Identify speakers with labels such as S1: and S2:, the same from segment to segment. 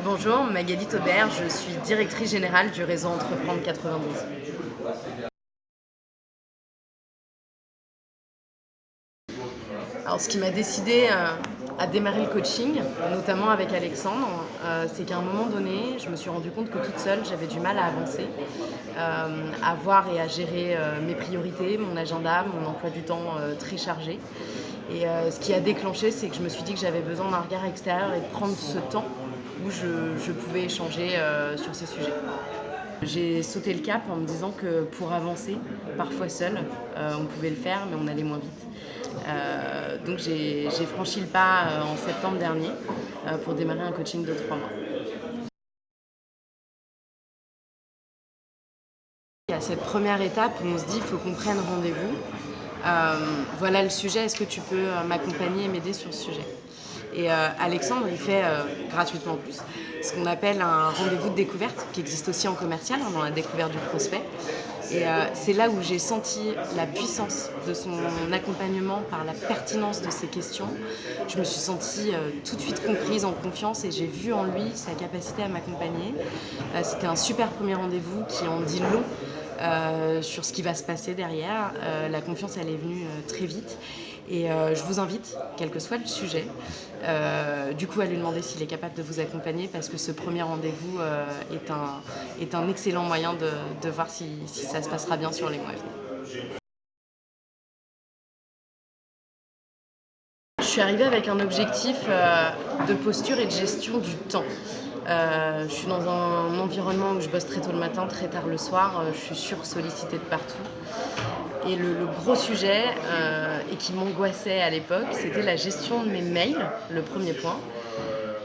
S1: Bonjour, Magali Taubert, je suis directrice générale du réseau Entreprendre 92. Alors, ce qui m'a décidé à démarrer le coaching, notamment avec Alexandre, c'est qu'à un moment donné, je me suis rendu compte que toute seule, j'avais du mal à avancer, à voir et à gérer mes priorités, mon agenda, mon emploi du temps très chargé. Et ce qui a déclenché, c'est que je me suis dit que j'avais besoin d'un regard extérieur et de prendre ce temps où je pouvais échanger sur ces sujets. J'ai sauté le cap en me disant que pour avancer, parfois seul, on pouvait le faire, mais on allait moins vite. Donc j'ai franchi le pas en septembre dernier pour démarrer un coaching de 3 mois. Il y a cette première étape où on se dit qu'il faut qu'on prenne rendez-vous. Voilà le sujet, est-ce que tu peux m'accompagner et m'aider sur ce sujet? Et Alexandre, il fait gratuitement en plus ce qu'on appelle un rendez-vous de découverte, qui existe aussi en commercial, dans la découverte du prospect. Et c'est là où j'ai senti la puissance de son accompagnement par la pertinence de ses questions. Je me suis sentie tout de suite comprise, en confiance, et j'ai vu en lui sa capacité à m'accompagner. C'était un super premier rendez-vous qui en dit long sur ce qui va se passer derrière. La confiance, elle est venue très vite. Et je vous invite, quel que soit le sujet, du coup à lui demander s'il est capable de vous accompagner, parce que ce premier rendez-vous est un excellent moyen de voir si ça se passera bien sur les mois à venir. Je suis arrivée avec un objectif de posture et de gestion du temps. Je suis dans un environnement où je bosse très tôt le matin, très tard le soir, je suis sursollicitée de partout. Et le gros sujet, et qui m'angoissait à l'époque, c'était la gestion de mes mails, le premier point.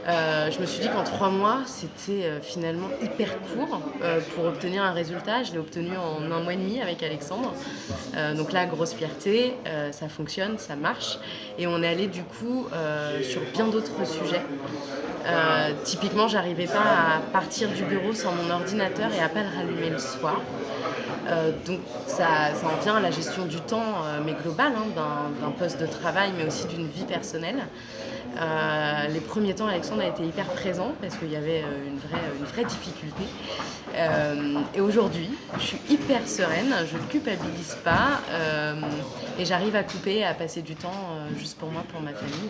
S1: Je me suis dit qu'en 3 mois, c'était finalement hyper court pour obtenir un résultat. Je l'ai obtenu en 1 mois et demi avec Alexandre. Donc là, grosse fierté, ça fonctionne, ça marche. Et on est allé du coup sur bien d'autres sujets. Typiquement, j'arrivais pas à partir du bureau sans mon ordinateur et à pas le rallumer le soir. Donc ça en vient à la gestion du temps, mais globale, d'un poste de travail, mais aussi d'une vie personnelle. Les premiers temps, Alexandre a été hyper présent parce qu'il y avait une vraie difficulté. Et aujourd'hui, je suis hyper sereine, je ne culpabilise pas, et j'arrive à couper, à passer du temps juste pour moi, pour ma famille,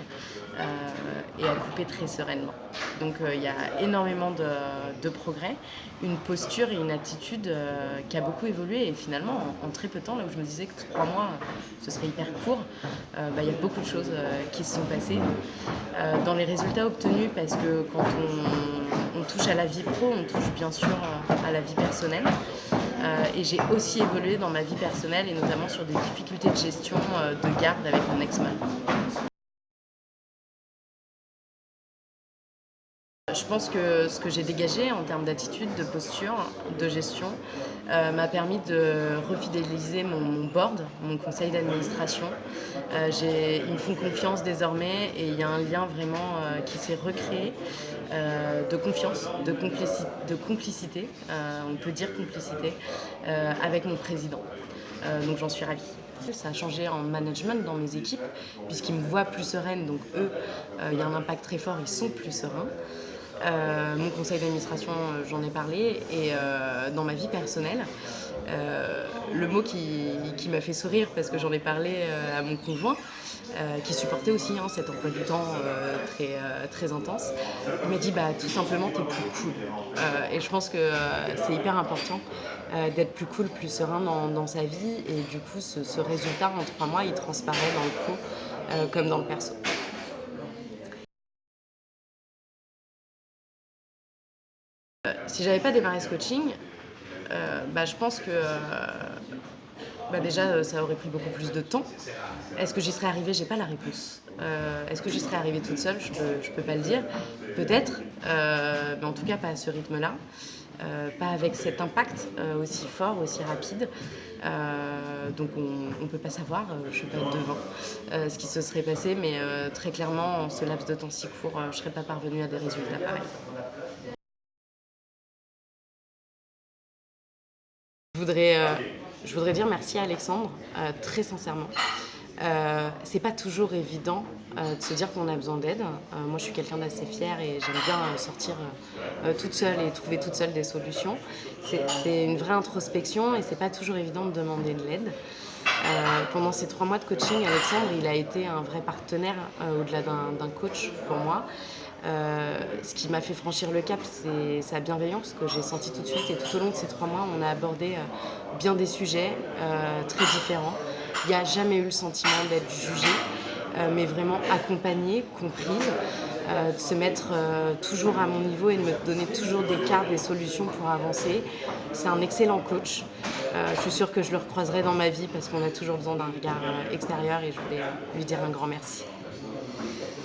S1: et à couper très sereinement. Donc il y a énormément de progrès, une posture et une attitude qui a beaucoup évolué, et finalement en très peu de temps, là où je me disais que 3 mois ce serait hyper court, il y a beaucoup de choses qui se sont passées dans les résultats obtenus, parce que quand on touche à la vie pro, on touche bien sûr à la vie personnelle. Et j'ai aussi évolué dans ma vie personnelle, et notamment sur des difficultés de gestion de garde avec mon ex-mari. Je pense que ce que j'ai dégagé en termes d'attitude, de posture, de gestion, m'a permis de refidéliser mon board, mon conseil d'administration. Ils me font confiance désormais, et il y a un lien vraiment qui s'est recréé, de confiance, de complicité, on peut dire complicité, avec mon président. Donc j'en suis ravie. Ça a changé en management dans mes équipes, puisqu'ils me voient plus sereine, donc eux, il y a un impact très fort, ils sont plus sereins. Mon conseil d'administration, j'en ai parlé, et dans ma vie personnelle, le mot qui m'a fait sourire, parce que j'en ai parlé à mon conjoint, qui supportait aussi cet emploi du temps très intense. Il m'a dit tout simplement t'es plus cool. Et je pense que c'est hyper important d'être plus cool, plus serein dans sa vie, et du coup ce résultat en 3 mois il transparaît dans le pro comme dans le perso. Si j'avais pas démarré ce coaching, je pense que déjà ça aurait pris beaucoup plus de temps. Est-ce que j'y serais arrivée? J'ai pas la réponse. Est-ce que j'y serais arrivée toute seule? Je peux pas le dire. Peut-être, mais en tout cas pas à ce rythme-là. Pas avec cet impact aussi fort, aussi rapide. Donc on peut pas savoir, je suis pas devin ce qui se serait passé, mais très clairement en ce laps de temps si court, je serais pas parvenue à des résultats pareils. Je voudrais dire merci à Alexandre, très sincèrement, C'est pas toujours évident de se dire qu'on a besoin d'aide. Moi, je suis quelqu'un d'assez fière et j'aime bien sortir toute seule et trouver toute seule des solutions. C'est une vraie introspection et c'est pas toujours évident de demander de l'aide. Pendant ces 3 mois de coaching, Alexandre, il a été un vrai partenaire au-delà d'un coach pour moi. Ce qui m'a fait franchir le cap, c'est sa bienveillance que j'ai sentie tout de suite. Et tout au long de ces 3 mois, on a abordé bien des sujets très différents. Il n'y a jamais eu le sentiment d'être jugée, mais vraiment accompagnée, comprise, de se mettre toujours à mon niveau et de me donner toujours des cartes, des solutions pour avancer. C'est un excellent coach. Je suis sûre que je le recroiserai dans ma vie parce qu'on a toujours besoin d'un regard extérieur et je voulais lui dire un grand merci.